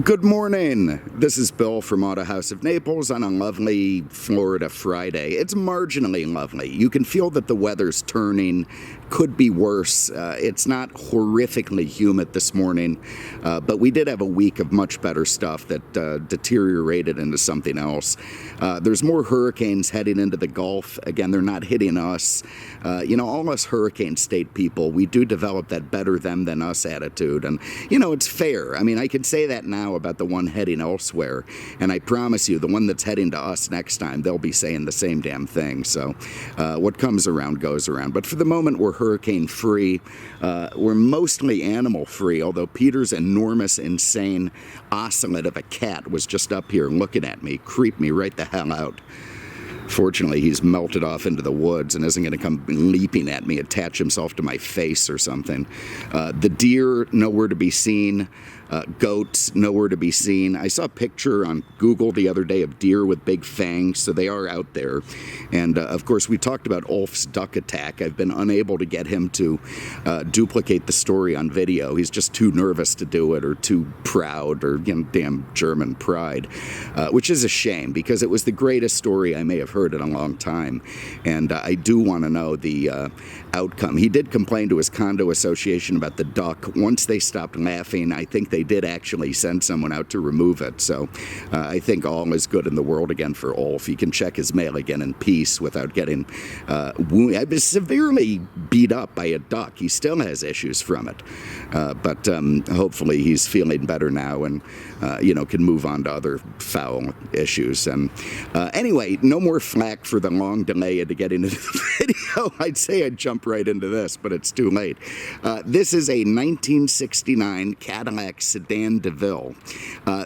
Good morning. This is Bill from Autohaus of Naples on a lovely Florida Friday. It's marginally lovely. You can feel that the weather's turning. Could be worse. It's not horrifically humid this morning, but we did have a week of much better stuff that deteriorated into something else. There's more hurricanes heading into the Gulf. Again, they're not hitting us. All us hurricane state people, we do develop that better them than us attitude. And, it's fair. I mean, I can say that now about the one heading elsewhere. And I promise you, the one that's heading to us next time, they'll be saying the same damn thing. So what comes around goes around. But for the moment, we're hurricane-free. We're mostly animal-free, although Peter's enormous, insane ocelot of a cat was just up here looking at me, creeped me right the hell out. Fortunately, he's melted off into the woods and isn't going to come leaping at me, attach himself to my face or something. The deer, nowhere to be seen. Goats, nowhere to be seen. I saw a picture on Google the other day of deer with big fangs, so they are out there. And, of course, we talked about Ulf's duck attack. I've been unable to get him to duplicate the story on video. He's just too nervous to do it, or too proud, or damn German pride, which is a shame, because it was the greatest story I may have heard in a long time. And I do want to know the outcome. He did complain to his condo association about the duck. Once they stopped laughing, I think they did actually send someone out to remove it. So I think all is good in the world again for Ulf. He can check his mail again in peace without getting wounded. I was severely beat up by a duck. He still has issues from it. But hopefully he's feeling better now and, can move on to other foul issues. And anyway, no more flack for the long delay into getting into the video. I'd say I'd jump right into this, but it's too late. This is a 1969 Cadillac Sedan DeVille.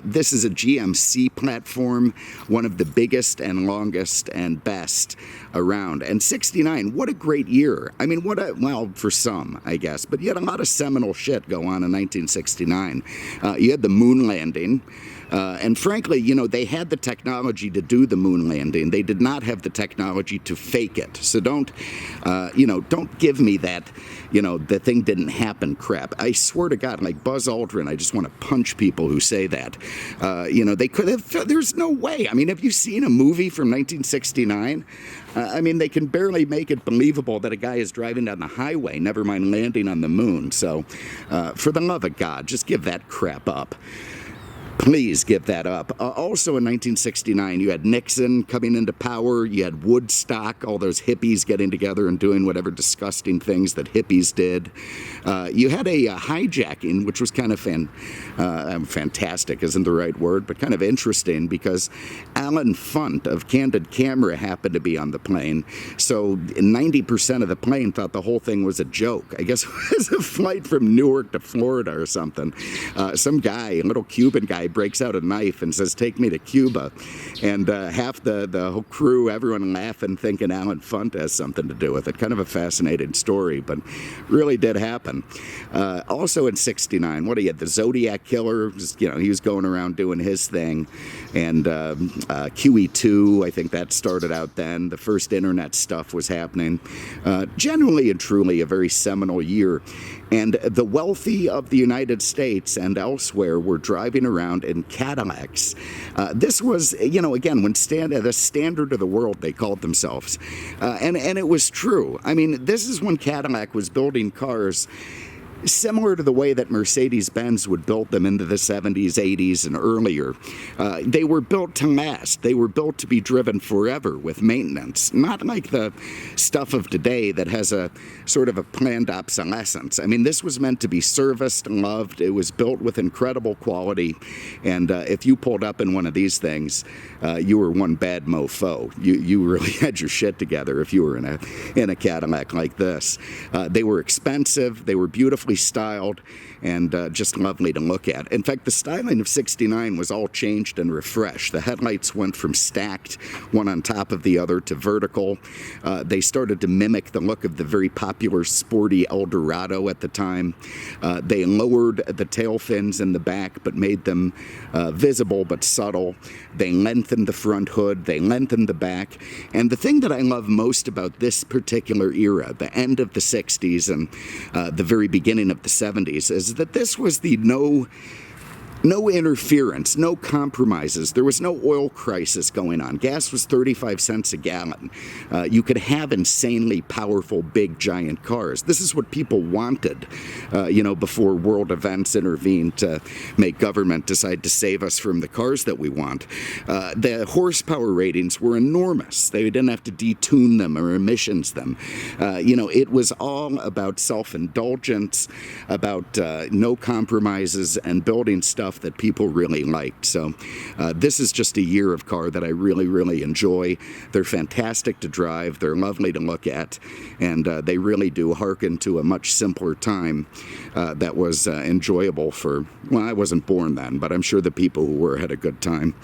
This is a GMC platform, one of the biggest and longest and best around. And 69, what a great year. I mean, well, for some, I guess, but you had a lot of seminal shit go on in 1969. You had the moon landing. And frankly, they had the technology to do the moon landing. They did not have the technology to fake it. So don't give me that, the thing didn't happen crap. I swear to God, like Buzz Aldrin, I just want to punch people who say that. They could have, there's no way. I mean, have you seen a movie from 1969? They can barely make it believable that a guy is driving down the highway, never mind landing on the moon. So, for the love of God, just give that crap up. Please give that up. Also in 1969, you had Nixon coming into power. You had Woodstock, all those hippies getting together and doing whatever disgusting things that hippies did. You had a hijacking, which was kind of fantastic isn't the right word, but kind of interesting, because Alan Funt of Candid Camera happened to be on the plane. So 90% of the plane thought the whole thing was a joke. I guess it was a flight from Newark to Florida or something. Some guy, a little Cuban guy, breaks out a knife and says, "Take me to Cuba." And half the whole crew, everyone laughing, thinking Alan Funt has something to do with it. Kind of a fascinating story, but really did happen. Also in 69, what do you had? The Zodiac Killer, he was going around doing his thing. And QE2, I think that started out then. The first internet stuff was happening. Genuinely and truly a very seminal year. And the wealthy of the United States and elsewhere were driving around in Cadillacs. This was, again, when the standard of the world, they called themselves. And it was true. I mean, this is when Cadillac was building cars similar to the way that Mercedes-Benz would build them into the 70s, 80s, and earlier. They were built to last. They were built to be driven forever with maintenance, not like the stuff of today that has a sort of a planned obsolescence. I mean, this was meant to be serviced and loved. It was built with incredible quality, and if you pulled up in one of these things, you were one bad mofo. You really had your shit together if you were in a Cadillac like this. They were expensive. They were beautifully styled and just lovely to look at. In fact, the styling of 69 was all changed and refreshed. The headlights went from stacked, one on top of the other, to vertical. They started to mimic the look of the very popular sporty Eldorado at the time. They lowered the tail fins in the back, but made them visible but subtle. They lengthened the front hood. They lengthened the back. And the thing that I love most about this particular era, the end of the 60s and the very beginning of the 70s, is that this was the No interference, no compromises. There was no oil crisis going on. Gas was 35 cents a gallon. You could have insanely powerful, big, giant cars. This is what people wanted, before world events intervened to make government decide to save us from the cars that we want. The horsepower ratings were enormous. They didn't have to detune them or emissions them. It was all about self-indulgence, about no compromises, and building stuff that people really liked. So this is just a year of car that I really, really enjoy. They're fantastic to drive. They're lovely to look at. And they really do hearken to a much simpler time that was enjoyable for, well, I wasn't born then, but I'm sure the people who were had a good time.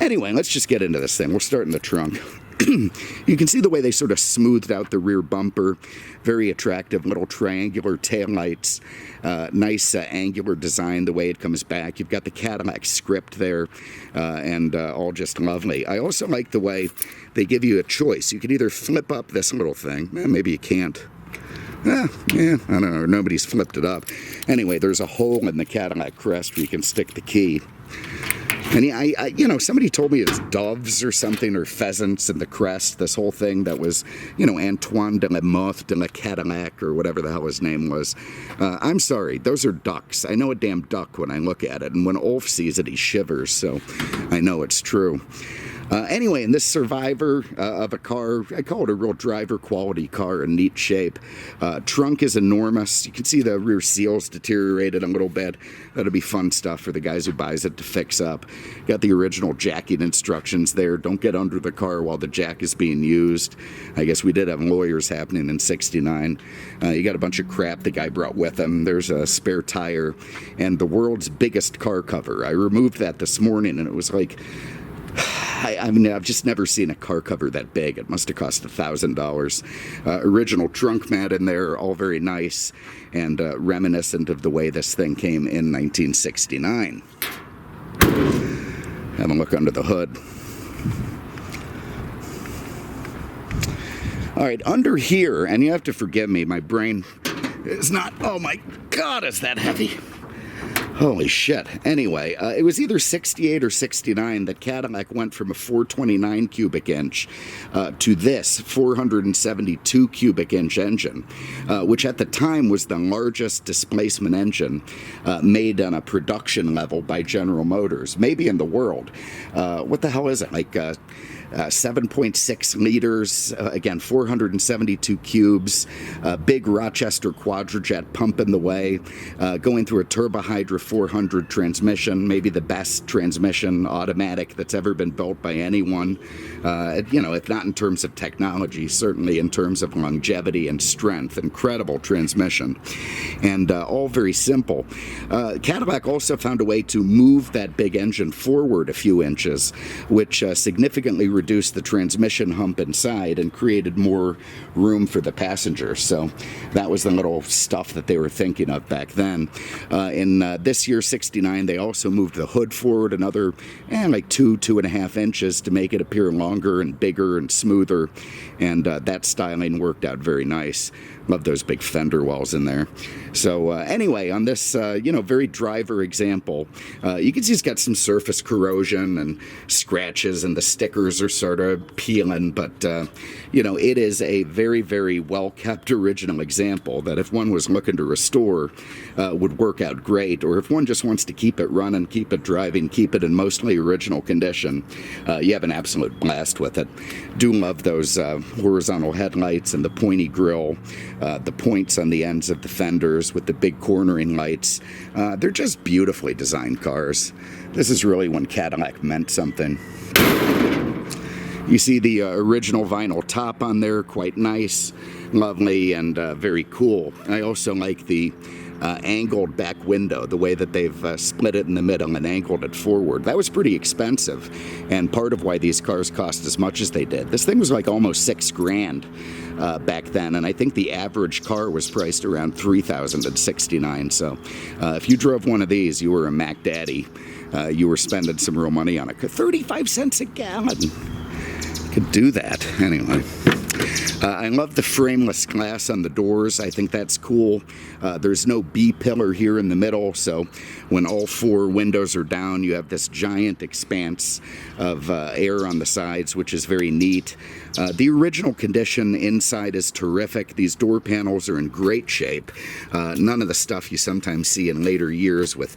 Anyway, let's just get into this thing. We'll start in the trunk. You can see the way they sort of smoothed out the rear bumper. Very attractive little triangular taillights. Nice angular design, the way it comes back. You've got the Cadillac script there, and all just lovely. I also like the way they give you a choice. You can either flip up this little thing. Maybe you can't. I don't know. Nobody's flipped it up. Anyway, there's a hole in the Cadillac crest where you can stick the key. And somebody told me it's doves or something, or pheasants in the crest, this whole thing that was, Antoine de la Mothe de la Cadillac, or whatever the hell his name was. I'm sorry, those are ducks. I know a damn duck when I look at it, and when Ulf sees it, he shivers, so I know it's true. Anyway, in this survivor of a car, I call it a real driver quality car in neat shape. Trunk is enormous. You can see the rear seals deteriorated a little bit. That'll be fun stuff for the guys who buys it to fix up. Got the original jacking instructions there. Don't get under the car while the jack is being used. I guess we did have lawyers happening in '69. You got a bunch of crap the guy brought with him. There's a spare tire and the world's biggest car cover. I removed that this morning and it was like, I've just never seen a car cover that big. It must have cost $1,000. Original trunk mat in there, all very nice and reminiscent of the way this thing came in 1969. Have a look under the hood. All right, under here, and you have to forgive me, my brain is not, oh my God, is that heavy? Holy shit. Anyway, it was either 68 or 69 that Cadillac went from a 429 cubic inch to this 472 cubic inch engine, which at the time was the largest displacement engine made on a production level by General Motors, maybe in the world. What the hell is it? Like 7.6 liters, again, 472 cubes, big Rochester quadrajet pump in the way, going through a Turbohydra 400 transmission, maybe the best transmission automatic that's ever been built by anyone. If not in terms of technology, certainly in terms of longevity and strength. Incredible transmission. And all very simple. Cadillac also found a way to move that big engine forward a few inches, which significantly reduced the transmission hump inside and created more room for the passengers. So that was the little stuff that they were thinking of back then. In this year, 69, they also moved the hood forward another like 2.5 inches to make it appear longer and bigger and smoother, and that styling worked out very nice. Love those big fender wells in there. So anyway, on this very driver example, you can see it's got some surface corrosion and scratches, and the stickers are sort of peeling, but it is a very, very well kept original example that if one was looking to restore would work out great, or if one just wants to keep it running, keep it driving, keep it in mostly original condition, you have an absolute blast with it. Do love those horizontal headlights and the pointy grille, the points on the ends of the fenders with the big cornering lights. They're just beautifully designed cars. This is really when Cadillac meant something. You see the original vinyl top on there, quite nice, lovely, and very cool. I also like the angled back window, the way that they've split it in the middle and angled it forward. That was pretty expensive, and part of why these cars cost as much as they did. This thing was like almost $6,000 back then, and I think the average car was priced around $3,069. So if you drove one of these, you were a Mac Daddy. You were spending some real money on it. 35 cents a gallon. Could do that. Anyway. I love the frameless glass on the doors. I think that's cool. There's no B-pillar here in the middle, so when all 4 windows are down, you have this giant expanse of air on the sides, which is very neat. The original condition inside is terrific. These door panels are in great shape. None of the stuff you sometimes see in later years with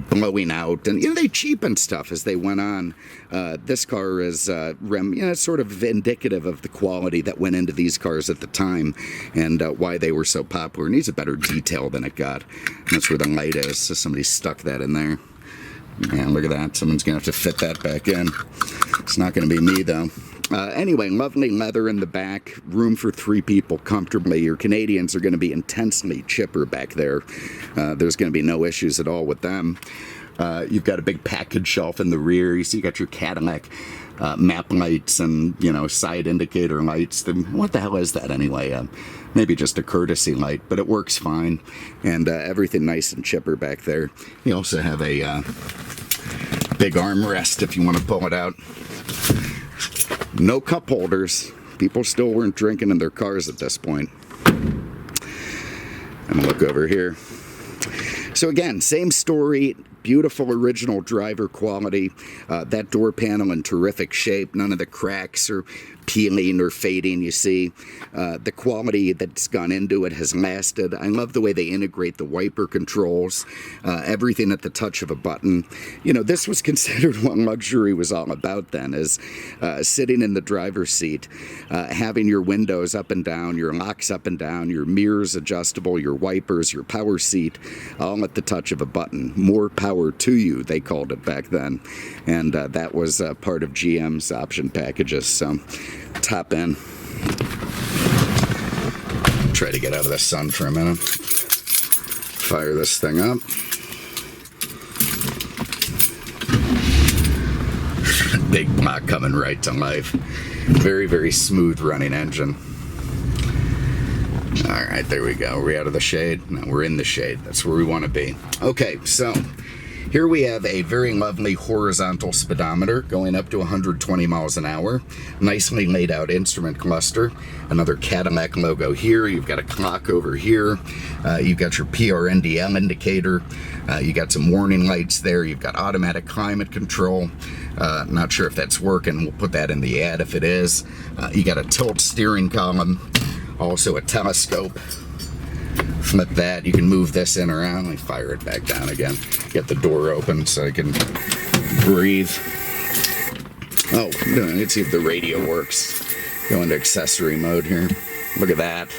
blowing out, and they cheapened stuff as they went on. This car is sort of indicative of the quality that went into these cars at the time and why they were so popular. It needs a better detail than it got. And that's where the light is, so somebody stuck that in there. Yeah, look at that. Someone's going to have to fit that back in. It's not going to be me, though. Anyway, lovely leather in the back, room for 3 people comfortably. Your Canadians are going to be intensely chipper back there. There's going to be no issues at all with them. You've got a big package shelf in the rear. You see you got your Cadillac map lights and, side indicator lights. What the hell is that anyway? Maybe just a courtesy light, but it works fine. And everything nice and chipper back there. You also have a big armrest if you want to pull it out. No cup holders. People still weren't drinking in their cars at this point. I'm gonna look over here. So again, same story, beautiful original driver quality. That door panel in terrific shape. None of the cracks or peeling or fading you see. The quality that's gone into it has lasted. I love the way they integrate the wiper controls, everything at the touch of a button. This was considered what luxury was all about then, is sitting in the driver's seat, having your windows up and down, your locks up and down, your mirrors adjustable, your wipers, your power seat, all at the touch of a button. More power to you, they called it back then. And that was part of GM's option packages. So top end. Try to get out of the sun for a minute. Fire this thing up. Big block coming right to life. Very, very smooth running engine. All right, there we go. Are we out of the shade? No, we're in the shade. That's where we want to be. Okay, so here we have a very lovely horizontal speedometer going up to 120 miles an hour. Nicely laid out instrument cluster. Another Cadillac logo here. You've got a clock over here. You've got your PRNDL indicator. You got some warning lights there. You've got automatic climate control. Not sure if that's working. We'll put that in the ad if it is. You got a tilt steering column. Also a telescope. Flip that. You can move this in around. Let me fire it back down again. Get the door open so I can breathe. Oh, let's see if the radio works. Go into accessory mode here. Look at that.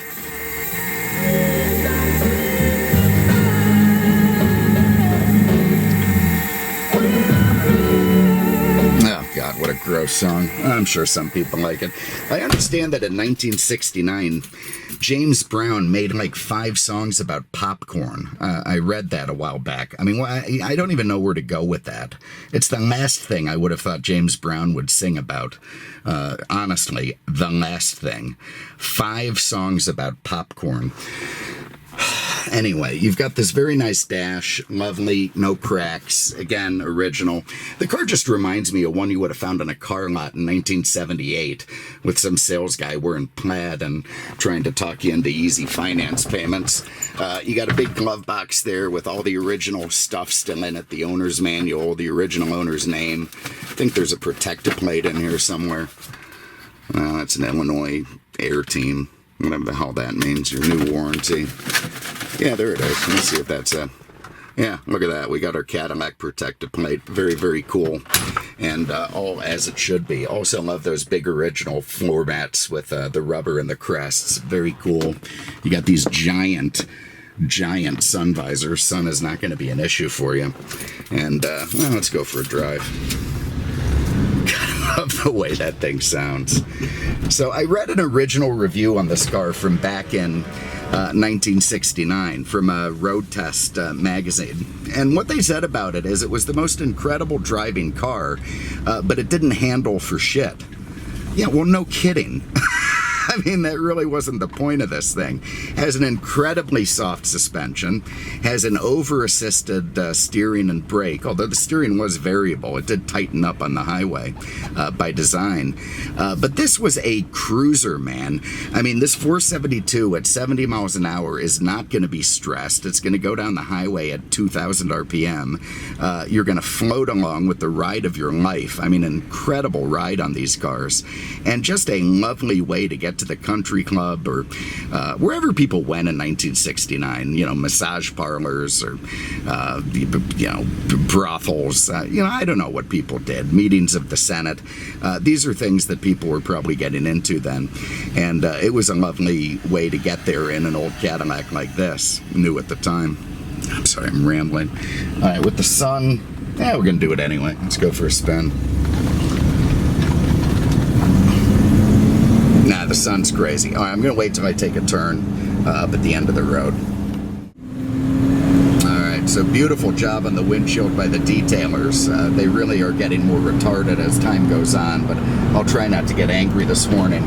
God, what a gross song. I'm sure some people like it. I understand that in 1969, James Brown made like 5 songs about popcorn. I read that a while back. I mean, I don't even know where to go with that. It's the last thing I would have thought James Brown would sing about. Honestly, the last thing. 5 songs about popcorn. Anyway, you've got this very nice dash, lovely, no cracks, again, original. The car just reminds me of one you would have found on a car lot in 1978 with some sales guy wearing plaid and trying to talk you into easy finance payments. You got a big glove box there with all the original stuff still in it, the owner's manual, the original owner's name. I think there's a protector plate in here somewhere. That's an Illinois Air Team. Whatever the hell that means, your new warranty. Yeah, there it is. Let's see if that's a... Yeah, look at that. We got our Cadillac protective plate. Very, very cool. And all as it should be. Also love those big original floor mats with the rubber and the crests. Very cool. You got these giant sun visors. Sun is not going to be an issue for you. And, well, let's go for a drive. I love the way that thing sounds. So I read an original review on this car from back in 1969 from a Road Test magazine. And what they said about it is it was the most incredible driving car, but it didn't handle for shit. Yeah, well, no kidding. I mean, that really wasn't the point of this thing. Has an incredibly soft suspension, has an over-assisted steering and brake, although the steering was variable. It did tighten up on the highway by design. But this was a cruiser, man. I mean, this 472 at 70 miles an hour is not going to be stressed. It's going to go down the highway at 2,000 RPM. You're going to float along with the ride of your life. I mean, an incredible ride on these cars. And just a lovely way to get to the country club or wherever people went in 1969, you know, massage parlors or, you know, brothels. You know, I don't know what people did. Meetings of the Senate. These are things that people were probably getting into then. And it was a lovely way to get there in an old Cadillac like this. New at the time. I'm sorry, I'm rambling. All right, with the sun, yeah, we're going to do it anyway. Let's go for a spin. Nah, the sun's crazy. All right, I'm going to wait till I take a turn up at the end of the road. So beautiful job on the windshield by the detailers. They really are getting more retarded as time goes on, but I'll try not to get angry this morning.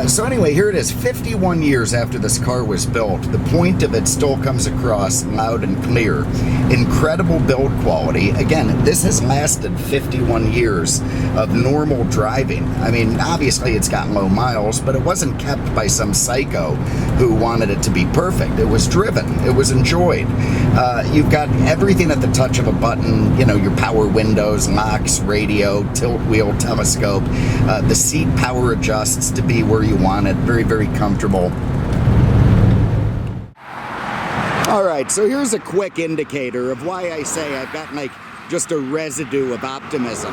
So anyway, here it is, 51 years after this car was built. The point of it still comes across loud and clear. Incredible build quality. Again, this has lasted 51 years of normal driving. I mean, obviously it's got low miles, but it wasn't kept by some psycho who wanted it to be perfect. It was driven. It was enjoyed. You've got everything at the touch of a button, you know, your power windows, locks, radio, tilt wheel, telescope. The seat power adjusts to be where you want it. Very, very comfortable. All right, so here's a quick indicator of why I say I've got like just a residue of optimism.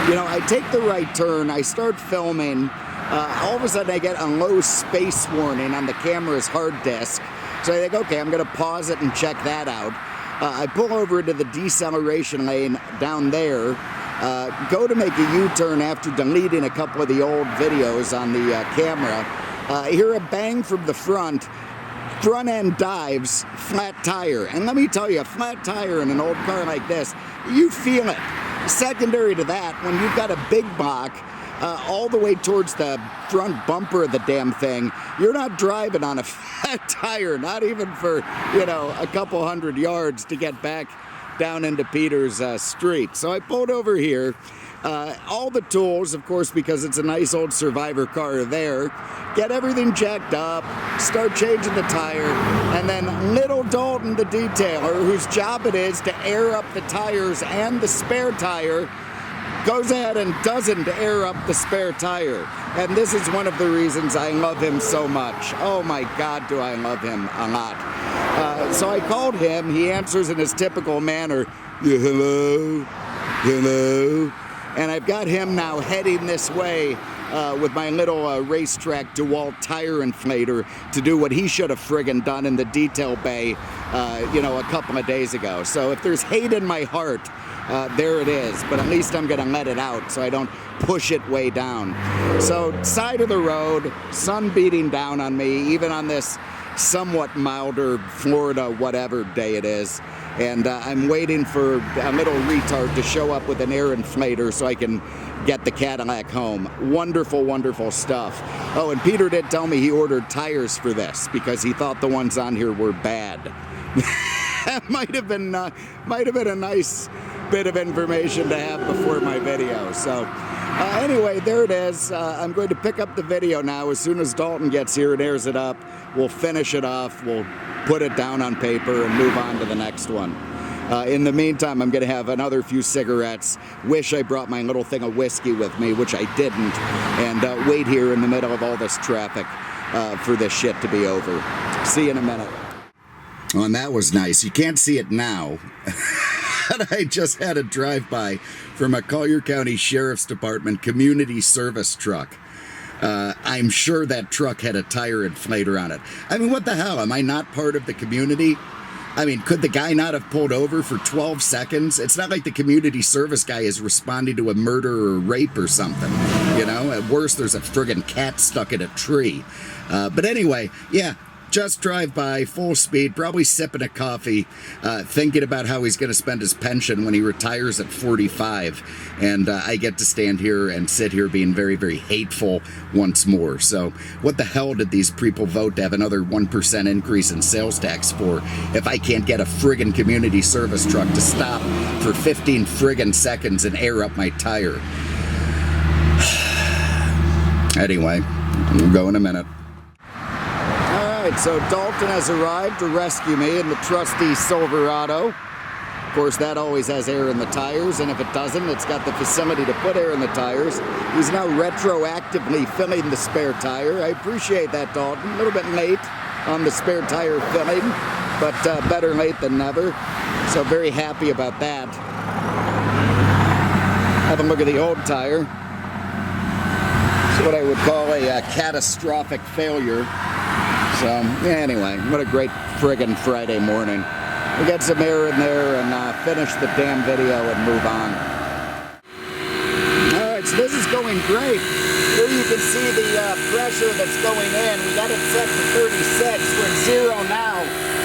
You know, I take the right turn, I start filming, all of a sudden I get a low space warning on the camera's hard disk. So I think, okay, I'm going to pause it and check that out. I pull over into the deceleration lane down there, go to make a U-turn after deleting a couple of the old videos on the camera. Hear a bang from the front end dives, flat tire. And let me tell you, a flat tire in an old car like this, you feel it. Secondary to that, when you've got a big block, all the way towards the front bumper of the damn thing, you're not driving on a flat tire, not even for, you know, a couple hundred yards to get back down into Peter's street. So I pulled over here. All the tools, of course, because it's a nice old Survivor car there. Get everything jacked up, start changing the tire, and then little Dalton, the detailer, whose job it is to air up the tires and the spare tire, goes ahead and doesn't air up the spare tire. And this is one of the reasons I love him so much. Oh my God, do I love him a lot. So I called him. He answers in his typical manner, yeah, hello, hello. And I've got him now heading this way with my little racetrack DeWalt tire inflator to do what he should have friggin' done in the detail bay, you know, a couple of days ago. So if there's hate in my heart, there it is, but at least I'm gonna let it out so I don't push it way down. So side of the road, sun beating down on me, even on this somewhat milder Florida whatever day it is. And I'm waiting for a little retard to show up with an air inflator so I can get the Cadillac home. Wonderful, wonderful stuff. Oh, and Peter did tell me he ordered tires for this because he thought the ones on here were bad. That might have been a nice bit of information to have before my video. So anyway, there it is. I'm going to pick up the video now. As soon as Dalton gets here and airs it up, we'll finish it off. We'll put it down on paper and move on to the next one. In the meantime, I'm going to have another few cigarettes. Wish I brought my little thing of whiskey with me, which I didn't, and wait here in the middle of all this traffic for this shit to be over. See you in a minute. Oh, and that was nice. You can't see it now. I just had a drive-by from a Collier County Sheriff's Department community service truck. I'm sure that truck had a tire inflator on it. I mean, what the hell? Am I not part of the community? I mean, could the guy not have pulled over for 12 seconds? It's not like the community service guy is responding to a murder or rape or something. You know, at worst, there's a friggin' cat stuck in a tree. But anyway, yeah. just drive by, full speed, probably sipping a coffee, thinking about how he's going to spend his pension when he retires at 45. And I get to stand here and sit here being very, very hateful once more. So what the hell did these people vote to have another 1% increase in sales tax for if I can't get a friggin' community service truck to stop for 15 friggin' seconds and air up my tire? Anyway, we'll go in a minute. Alright, so Dalton has arrived to rescue me in the trusty Silverado. Of course, that always has air in the tires, and if it doesn't, it's got the facility to put air in the tires. He's now retroactively filling the spare tire. I appreciate that, Dalton. A little bit late on the spare tire filling, but better late than never. So very happy about that. Have a look at the old tire. It's what I would call a catastrophic failure. So, anyway, what a great friggin' Friday morning. We get some air in there and finish the damn video and move on. Alright, so this is going great. Here you can see the pressure that's going in. We got it set to 36. We're at 0 now.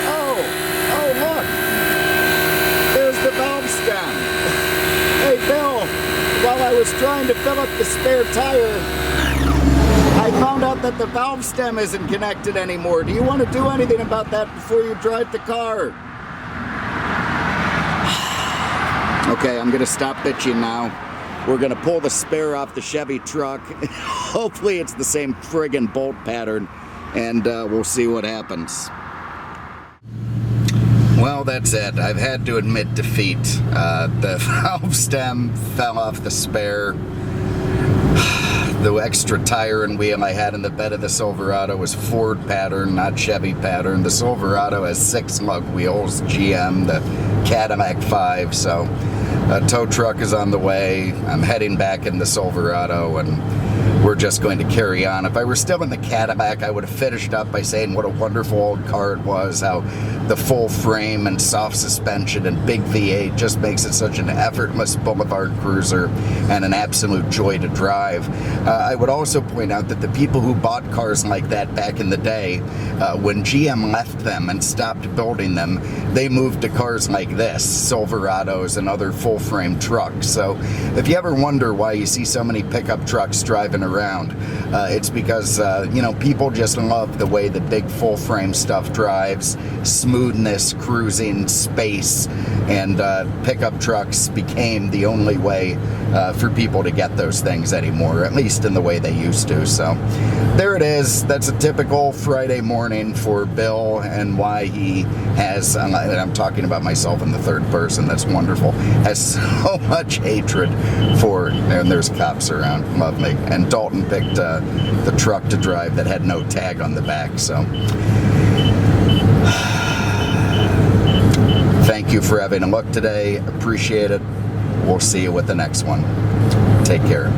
Oh, look. There's the valve stem. Hey, Bill, while I was trying to fill up the spare tire, I found out that the valve stem isn't connected anymore. Do you want to do anything about that before you drive the car? Okay, I'm going to stop bitching now. We're going to pull the spare off the Chevy truck. Hopefully it's the same friggin' bolt pattern, and we'll see what happens. Well, that's it. I've had to admit defeat. The valve stem fell off the spare. The extra tire and wheel I had in the bed of the Silverado was Ford pattern, not Chevy pattern. The Silverado has 6 lug wheels, GM, the Cadillac 5, so a tow truck is on the way. I'm heading back in the Silverado, and we're just going to carry on. If I were still in the Cadillac, I would have finished up by saying what a wonderful old car it was, how the full frame and soft suspension and big V8 just makes it such an effortless boulevard cruiser and an absolute joy to drive. I would also point out that the people who bought cars like that back in the day, when GM left them and stopped building them, they moved to cars like this, Silverados and other full frame trucks. So if you ever wonder why you see so many pickup trucks driving around, it's because people just love the way the big full frame stuff drives. Smoothness, cruising, space, and pickup trucks became the only way for people to get those things anymore, at least in the way they used to. So there it is. That's a typical Friday morning for Bill, and why he has, and I'm talking about myself in the third person, that's wonderful, has so much hatred for, and there's cops around, love me, and Dalton picked the truck to drive that had no tag on the back. So thank you for having a look today. Appreciate it. We'll see you with the next one. Take care.